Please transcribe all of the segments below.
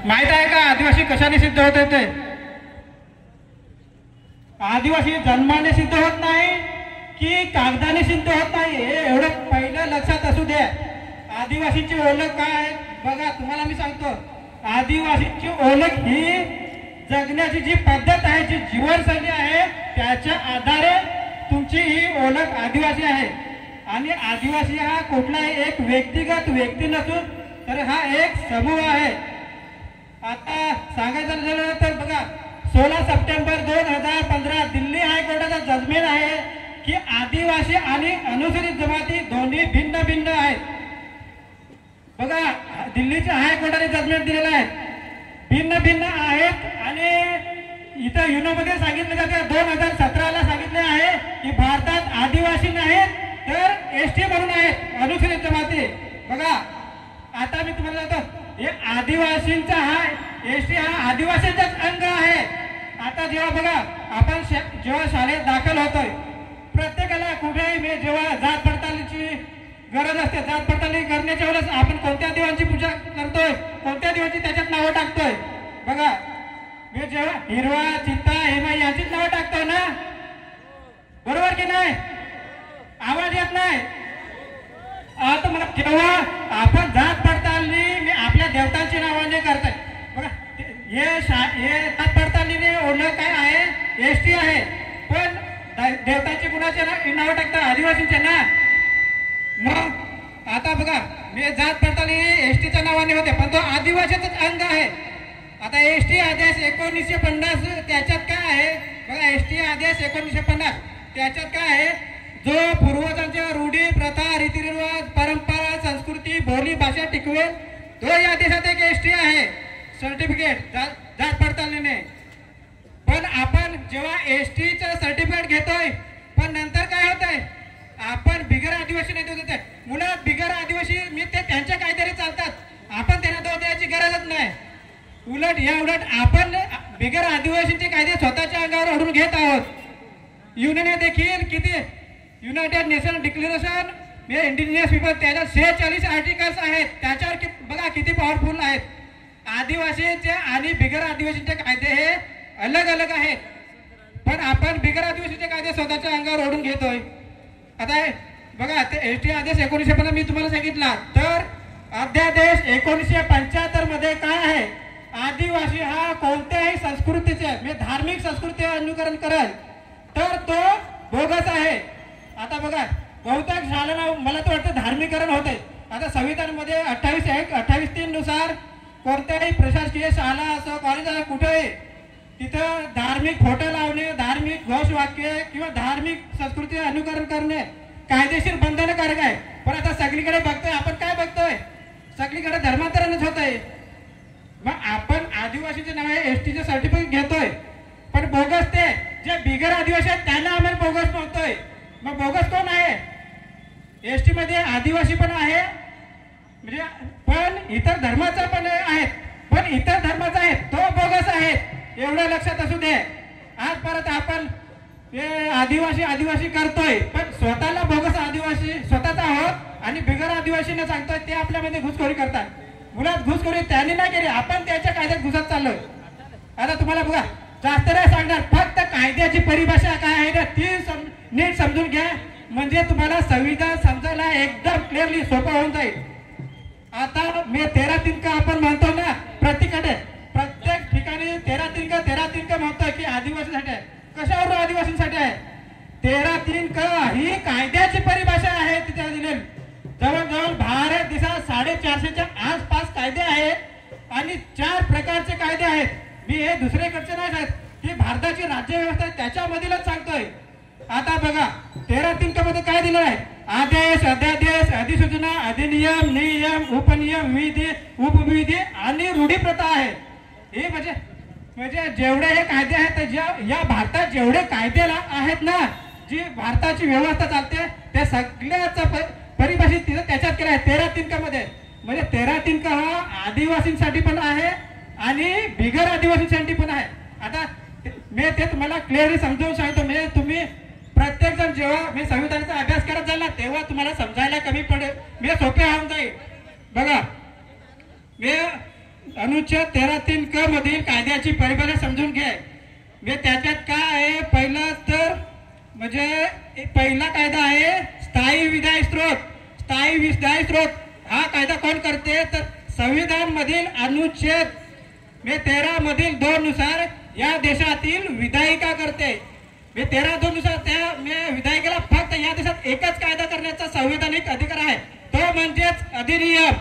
माहित आहे का आदिवासी कशाने सिद्ध होते ते? आदिवासी जन्माने सिद्ध होत नाही की कागदाने सिद्ध होत नाही, हे एवढं पहिलं लक्षात असू द्या. आदिवासीची ओळख काय बघा, तुम्हाला मी सांगतो. आदिवासीची ओळख ही जगण्याची जी पद्धत आहे, जी जीवनशैली आहे, त्याच्या आधारे तुमची ही ओळख आदिवासी आहे. आणि आदिवासी हा कुठलाही एक व्यक्तिगत व्यक्ती नसून तर हा एक समूह आहे. आता सांगायचं झालं तर बघा, 16 सप्टेंबर 2015 दिल्ली हायकोर्टाचा जजमेंट आहे की आदिवासी आणि अनुसूचित जमाती दोन्ही भिन्न भिन्न आहेत. बघा, दिल्लीच्या हायकोर्टाने जजमेंट दिलेलं आहे, भिन्न भिन्न आहेत. आणि इथं युनोमध्ये सांगितलं जाते 2017ला सांगितले आहे की भारतात आदिवासी नाहीत तर एसटी म्हणून आहेत अनुसूचित जमाती. बघा, आता मी तुम्हाला सांगतो, हे आदिवासींचा हा एसटी हा आदिवासींचाच अंग आहे. आता जेव्हा बघा आपण जेव्हा शाळेत दाखल होतोय, प्रत्येकाला कुठेही जेव्हा जात पडताळणीची गरज असते, जात पडताळणी करण्याच्या वेळेस आपण कोणत्या देवांची पूजा करतोय, कोणत्या देवाची त्याच्यात नावं टाकतोय. बघा, मी जेव्हा हिरवा, चित्ता, हेमा यांचीच नावं टाकतोय ना, बरोबर की नाही? आवाज येत नाही. आता मला जेव्हा आपण जात पडताळणी मी आपल्या देवतांची नावाने करताय, बघा हे जात पडताळणीने ओळख काय आहे, एसटी आहे. पण देवतांची कुणाचे नाव टाकतात? आदिवासींचे ना. मग आता बघा, मी जात पडताळणी एसटीच्या नावाने होते, पण तो आदिवासीचाच अंग आहे. आता एसटी आदेश 1950 त्याच्यात काय आहे बघा, एसटी आदेश 1950 त्याच्यात काय आहे, जो पूर्वजांच्या रूढी, प्रथा, रीतिरिवाज, परंपरा, संस्कृती, बोली, भाषा टिकवेल तो या देशात एक एसटी आहे सर्टिफिकेट जात पडताळणीने. पण आपण जेव्हा एसटीचं सर्टिफिकेट घेतोय, पण नंतर काय होत आहे, आपण बिगर आदिवासी नाही देत. मुळात बिगर आदिवासी मी ते त्यांच्या कायद्याने चालतात, आपण त्यांना दोष द्यायची गरजच नाही. उलट आपण बिगर आदिवासींचे कायदे स्वतःच्या अंगावर ओढून घेत आहोत. युनियन देखील किती United nation declaration indigenous people त्याच्यात 46 आर्टिकल्स आहेत, त्याच्यावर बघा किती पॉवरफुल आहेत. आदिवासींचे आणि बिगर आदिवासींचे कायदे हे अलग अलग आहेत, पण आपण बिगर आदिवासीचे कायदे स्वतःच्या अंगावर ओढून घेतोय. आता बघा, ते एसटी आदेश 1950 मी तुम्हाला सांगितला, तर अध्यादेश 1975 मध्ये काय आहे, आदिवासी हा कोणत्याही संस्कृतीचे म्हणजे धार्मिक संस्कृती अनुकरण करेल तर तो बोगस आहे. आता बघा, बहुतेक शाळांना मला तर वाटतं धार्मिकरण होते. आता संविधान मध्ये 28(3) नुसार कोणत्याही प्रशासकीय शाळा असो, कॉलेज असो, कुठेही तिथं धार्मिक फोटो लावणे, धार्मिक घोषवाक्य किंवा धार्मिक संस्कृती अनुकरण करणे कायदेशीर बंधनकारक आहे. पण आता सगळीकडे बघतोय आपण, काय बघतोय, सगळीकडे धर्मांतरणच होत आहे. मग आपण आदिवासीचे नाव एसटीचे सर्टिफिकेट घेतोय, पण बोगस ते जे बिगर आदिवासी आहेत त्यांना आम्ही बोगस म्हणतोय. मग बोगस कोण आहे? एसटी मध्ये आदिवासी पण आहे, म्हणजे पण इतर धर्माचा पण आहेत, पण इतर धर्माचा आहे तो बोगस आहे, एवढं लक्षात असू दे. आज परत आपण आदिवासी करतोय, पण स्वतःला बोगस आदिवासी स्वतःच आहोत आणि बिगर आदिवासीने सांगतोय ते आपल्यामध्ये घुसखोरी करतात. मुळात घुसखोरी त्यांनी नाही केली, आपण त्याच्या कायद्यात घुसत चाललोय. आता तुम्हाला बघा, जास्त नाही सांगणार, फक्त कायद्याची परिभाषा काय आहे ना ती नीट समजून घ्या, म्हणजे तुम्हाला संविधान समजायला एकदम क्लिअरली सोपं होऊन जाईल. आता मी 13(3) का आपण म्हणतो ना, प्रत्येक ठिकाणी 13(3) का म्हणतोय की आदिवासीसाठी आहे. कशावर आदिवासींसाठी आहे? 13(3) का ही कायद्याची परिभाषा आहे, तिथे दिलेली. जवळजवळ भारत देशात 450च्या आसपास कायदे आहेत आणि 4 प्रकारचे कायदे आहेत. मी हे दुसरेकडचे नाही सांगत, ही भारताची राज्य व्यवस्था आहे त्याच्यामधीलच सांगतोय. आता बघा, 13(3) मध्ये काय दिलं आहे, आदेश, अध्यादेश, अधिसूचना, अधिनियम, नियम, उपनियम, विधी, उपविधी आणि रूढी प्रथा आहे. हे म्हणजे जेवढे हे कायदे आहेत, या भारतात जेवढे कायदे आहेत ना, जी भारताची व्यवस्था चालते त्या सगळ्याचा परिभाषित तिथं त्याच्यात केलं आहे 13(3) मध्ये. म्हणजे 13(3) हा आदिवासींसाठी पण आहे आणि बिगर आदिवासींसाठी पण आहे. आता मी ते तुम्हाला क्लिअरली समजावून सांगतो. म्हणजे तुम्ही प्रत्येक जण जेव्हा मी संविधानाचा अभ्यास करत जाईल ना, तेव्हा तुम्हाला समजायला कमी पडेल, मी सोपे होऊन जाईल. बघा, मी अनुच्छेद 13(3) क मधील कायद्याची परिभाषा समजून घ्या. त्याच्यात काय आहे, पहिला तर म्हणजे पहिला कायदा आहे स्थायी विधायी स्रोत. स्थायी विधायी स्रोत हा कायदा कोण करते, तर संविधान मधील अनुच्छेद 13 मधील 2 नुसार या देशातील विधायिका करते. 13(2) नुसार त्या विधायिकेला फक्त या देशात एकच कायदा करण्याचा संवैधानिक अधिकार आहे, तो म्हणजेच अधिनियम.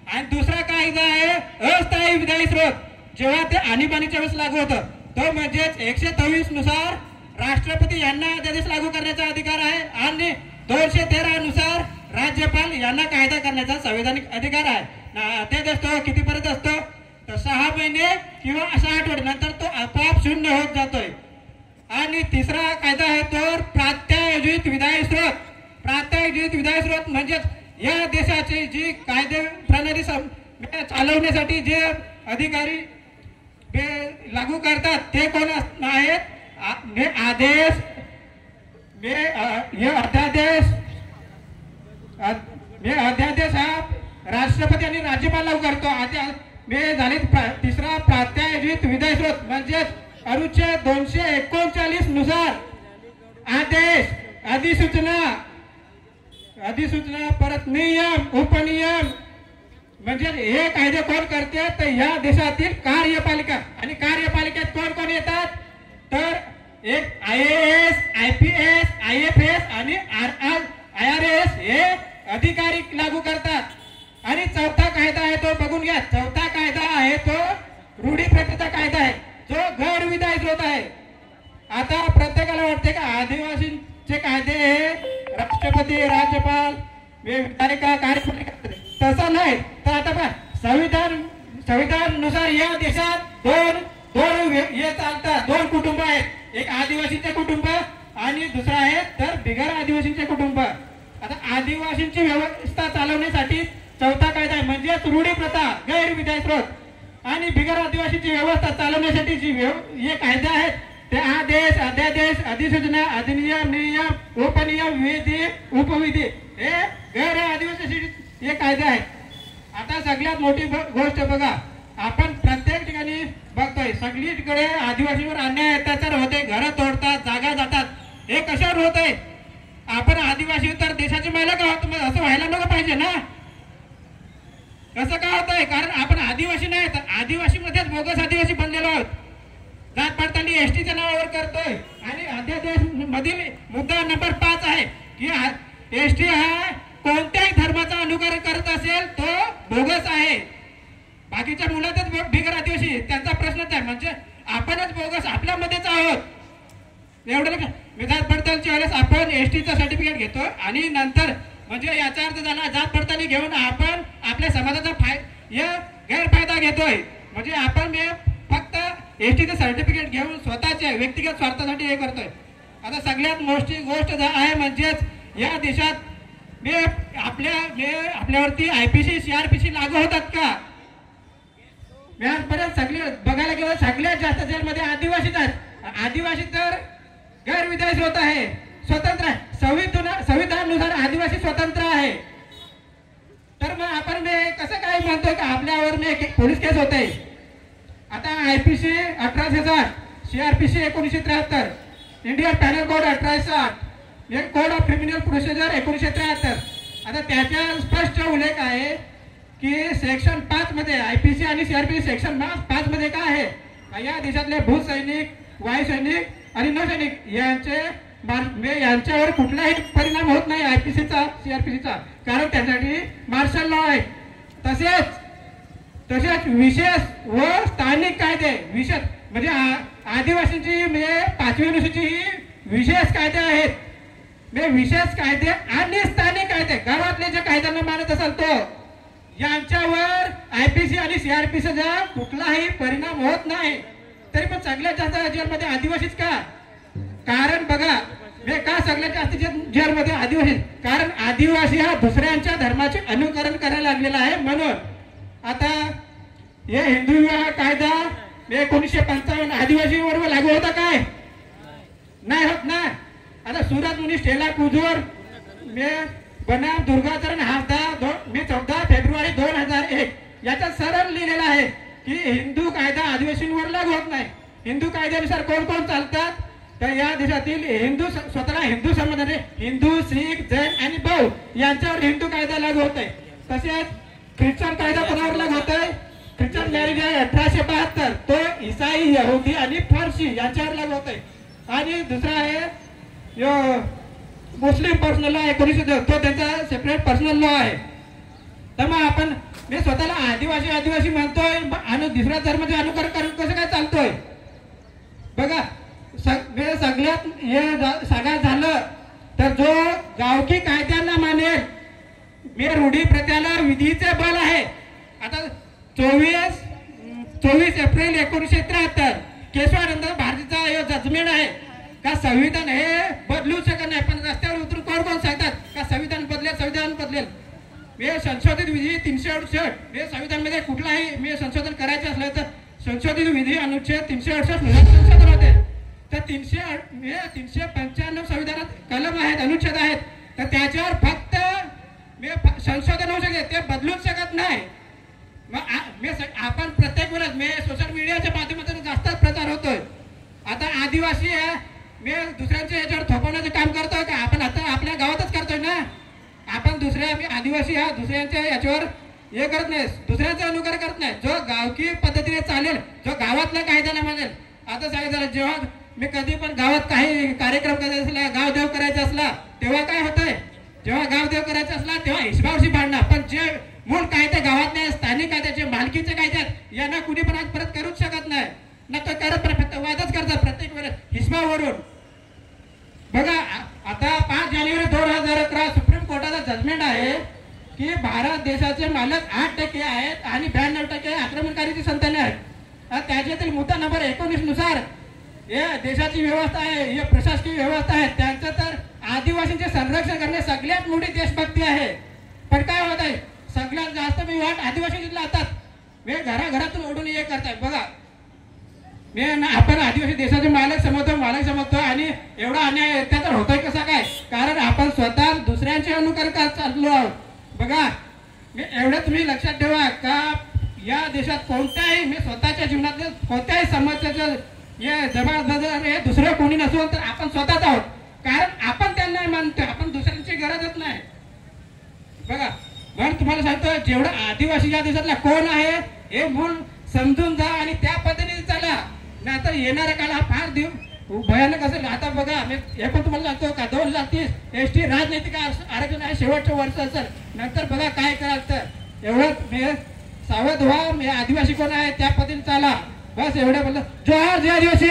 आणि दुसरा कायदा आहे अस्थायी विधायी स्रोत, जेव्हा ते आणीबाणीच्या वेळेस लागू होतं, तो म्हणजेच 123 नुसार राष्ट्रपती यांना अध्यादेश लागू करण्याचा अधिकार आहे आणि 213 नुसार राज्यपाल यांना कायदा करण्याचा संवैधानिक अधिकार आहे. अध्यादेश तो कितीपर्यंत असतो, तर 6 महिने किंवा 6 आठवडे नंतर तो आपोआप शून्य होत जातोय. आणि तिसरा कायदा आहे तो प्रात्यायोजित विधायी स्रोत. प्रात्यायोजित विधायी स्रोत म्हणजे या देशाची जी कायदे प्रणाली चालवण्यासाठी जे अधिकारी लागू करतात ते कोण आहेत, आदेश अध्यादेश हा राष्ट्रपती आणि राज्यपाल लागू करतो. झाले तिसरा प्रात्यायोजित विधायी स्रोत म्हणजे अनुच्छेद 239 नुसार आदेश, अधिसूचना परत नियम, उपनियम म्हणजे हे कायदे कोण करते, तर या देशातील कार्यपालिका. आणि कार्यपालिकेत कोण कोण येतात, तर एक IAS, IPS, IFS आणि IRS हे अधिकारी लागू करतात. आणि चौथा कायदा आहे तो बघून घ्या. चौथा कायदा आहे तो रूढीप्रथेचा कायदा आहे, जो गैर विधायी स्रोत आहे. आता प्रत्येकाला वाटते का आदिवासींचे कायदे हे राष्ट्रपती, राज्यपाल, विधायिका, कार्यपालिका, तसं नाही. तर आता पहा, संविधान नुसार या देशात दोन हे चालतात, 2 कुटुंब आहेत. एक आदिवासींचे कुटुंब आणि दुसरा आहे तर बिगर आदिवासींचे कुटुंब. आता आदिवासींची व्यवस्था चालवण्यासाठी चौथा कायदा आहे म्हणजेच रूढी प्रथा, गैर विधायी स्रोत. आणि बिगर आदिवासीची व्यवस्था चालवण्यासाठी जी हे कायदे आहेत ते आदेश, अध्यादेश, अधिसूचना, अधिनियम, नियम, उपनियम, विधी, उपविधी हे गैर आदिवासी हे कायदे आहेत. आता सगळ्यात मोठी गोष्ट बघा, आपण प्रत्येक ठिकाणी बघतोय सगळीकडे आदिवासीवर अन्याय अत्याचार होते, घरं तोडतात, जागा जातात. हे कशावर होत आहे, आपण आदिवासी तर देशाचे मालक आहोत, असं व्हायला नको पाहिजे ना. कसं काय होत आहे, कारण आपण आदिवासी नाही तर आदिवासी मध्येच बोगस आदिवासी बनलेलो आहोत. जात पडताळणी एसटीच्या नावावर करतोय. आणि अध्यादेश मधील मुद्दा नंबर 5 आहे की एसटी हा कोणत्याही धर्माचा अनुकरण करत असेल तो बोगस आहे. बाकीच्या मुलातच बिगर आदिवासी त्यांचा प्रश्नच आहे, म्हणजे आपणच बोगस आपल्यामध्येच आहोत. एवढं जात पडताळणीच्या वेळेस आपण एसटीचं सर्टिफिकेट घेतो आणि नंतर म्हणजे याचा अर्थ झाला जात पडताळणी घेऊन आपण आपल्या समाजाचा गैरफायदा घेतोय. म्हणजे आपण फक्त एसटीचं सर्टिफिकेट घेऊन स्वतःच्या व्यक्तिगत स्वार्थासाठी हे करतोय. आता सगळ्यात मोठी गोष्ट आहे म्हणजेच या देशात आपल्यावरती IPC, CRPC लागू होतात का? आजपर्यंत सगळे बघायला गेलं सगळ्यात जास्त जेलमध्ये आदिवासीच आहेत. आदिवासी तर गैर विधायी स्रोत आहे, स्वतंत्र आहे. संविधानानुसार आदिवासी स्वतंत्र आहे. तर मग आपण कसं काय म्हणतोय का आपल्यावर पोलीस केस होते. आता IPC 1860, CRPC 1973, Indian panel code 1860, code of criminal procedure 1973. आता त्याच्या स्पष्ट उल्लेख आहे की सेक्शन 5 मध्ये IPC आणि CRPC सेक्शन 5 मध्ये काय आहे, या देशातले भूसैनिक, वायुसैनिक आणि नौसैनिक यांच्यावर कुठलाही परिणाम होत नाही IPCचा, CRPCचा, कारण त्यासाठी मार्शल लॉ आहे. तसेच विशेष व स्थानिक कायदे, विशेष म्हणजे आदिवासींची 5वी अनुसूची ही विशेष कायदे आहेत. विशेष कायदे आणि स्थानिक कायदे, गावातले जे कायद्यांना मानत असेल तो, यांच्यावर IPC आणि CRPCचा कुठलाही परिणाम होत नाही. तरी पण सगळ्यात जास्त जेलमध्ये आदिवासीच का? कारण बघा का सगळ्यात जास्त जेलमध्ये आदिवासी, कारण आदिवासी हा दुसऱ्यांच्या धर्माचे अनुकरण करायला लागलेला आहे म्हणून. आता हे हिंदू विवाह कायदा 1955 आदिवासी बरोबर लागू होता काय? नाही होत ना. आता सुरत मुनी स्टेला कुजूर बनाम दुर्गाचरण हासदा 14 फेब्रुवारी 2001 याच्यात सरळ लिहिलेला आहे की हिंदू कायदा आदिवासींवर लागू होत नाही. हिंदू कायद्यानुसार कोण कोण चालतात तर या देशातील हिंदू स्वतःला हिंदू समजणारे हिंदू, शीख, जैन आणि बौद्ध यांच्यावर हिंदू कायदा लागू होत आहे. तसेच ख्रिश्चन कायदा कोणावर लागू होत आहे? ख्रिश्चन मॅरेज आहे 1872 तो ईसाई, यहुदी आणि फारसी यांच्यावर लागू होत आहे. आणि दुसरा आहे मुस्लिम पर्सनल लॉ 1902 तो त्यांचा सेपरेट पर्सनल लॉ आहे. तर मग आपण मी स्वतःला आदिवासी म्हणतोय आणि दुसऱ्या धर्माचे अनुकरण करून कसं काय चालतोय? बघा सगळ्यात हे सगळ्यात झालं तर जो गावकी कायद्यांना मानेल मी रूढी प्रथेला विधीचे बल आहे. आता 24 एप्रिल 1973 केशवानंद भारतीचा जजमेंट आहे का संविधान हे बदलू शकत नाही. पण रस्त्यावर उतरून कोण कोण सांगतात का संविधान बदलेल. मी संशोधित विधी 368 संविधान मध्ये कुठलाही संशोधन करायचे असलं तर संशोधित विधी अनुच्छेद 368 संशोधन होते. तर 395 संविधानात कलम आहेत, अनुच्छेद आहेत. तर त्याच्यावर फक्त संशोधन होऊ शकते, ते बदलूच शकत नाही. मग आपण प्रत्येक वेळेस मी सोशल मीडियाच्या माध्यमातून जास्त प्रचार होतोय. आता आदिवासी आहे मी दुसऱ्यांच्या याच्यावर थोपवण्याचं काम करतोय का? आपण आता आपल्या गावातच करतोय ना. आपण आदिवासी हा दुसऱ्यांच्या याच्यावर हे करत नाही, दुसऱ्यांचं अनुकरण करत नाही. जो गावकी पद्धतीने चालेल, जो गावातल्या कायद्याला मानेल. आता सांगितलं जेव्हा मी कधी पण गावात काही कार्यक्रम करायचा असला, गावदेव करायचा असला तेव्हा काय होतंय, जेव्हा गावदेव करायचा असला तेव्हा हिशबावशी भांडणार. पण जे मूळ कायदे गावातले स्थानिक कायद्याचे मालकीचे कायद्यात यांना कुणी पण आज परत करूच शकत नाही. नका करत फक्त वादच करतात प्रत्येक वेळेस हिशबावरून. बघा आता 5 जानेवारी 2011 सुप्रीम कोर्टाचा जजमेंट आहे की भारत देशाचे मालक 8% आहेत आणि 92% आक्रमणकारीची संताने आहेत. त्याच्यातील मुद्दा नंबर 19 नुसार हे देशाची व्यवस्था आहे, हे प्रशासकीय व्यवस्था आहे, त्यांचं तर आदिवासींचे संरक्षण करणे सगळ्यात मोठी देशभक्ती आहे. पण काय होत आहे सगळ्यात जास्त मी वाट आदिवासी लावतात. मी घराघरातून ओढून हे करताय. बघा आपण आदिवासी देशाचे मालक समजतो आणि एवढा अन्याय त्याचा होतोय कसा काय? कारण आपण स्वतः दुसऱ्यांचे अनुकरण करत चाललो आहोत. बघा एवढं तुम्ही लक्षात ठेवा का या देशात कोणत्याही मी स्वतःच्या जीवनातल्या कोणत्याही समस्याचं जबाबदार हे दुसरं कोणी नसून तर आपण स्वतःच आहोत. कारण आपण त्यांना मानतोय, आपण दुसऱ्यांची गरजच नाही. बघा म्हणून तुम्हाला सांगतो जेवढं आदिवासी या देशातला कोण आहे हे मूळ समजून जा आणि त्या पद्धतीने चला, नाहीतर येणारा काळ हा फार भयानक असेल. आता बघा मी हे पण तुम्हाला सांगतो का 2030 ST राजनैतिक आरक्षण आहे शेवटचं वर्ष असेल, नंतर बघा काय कराल. तर एवढं मी सावध व्हा, मी आदिवासी कोण आहे त्या पद्धतीने चाला. बस एवढं बोललं. जोहार जय आदिवासी.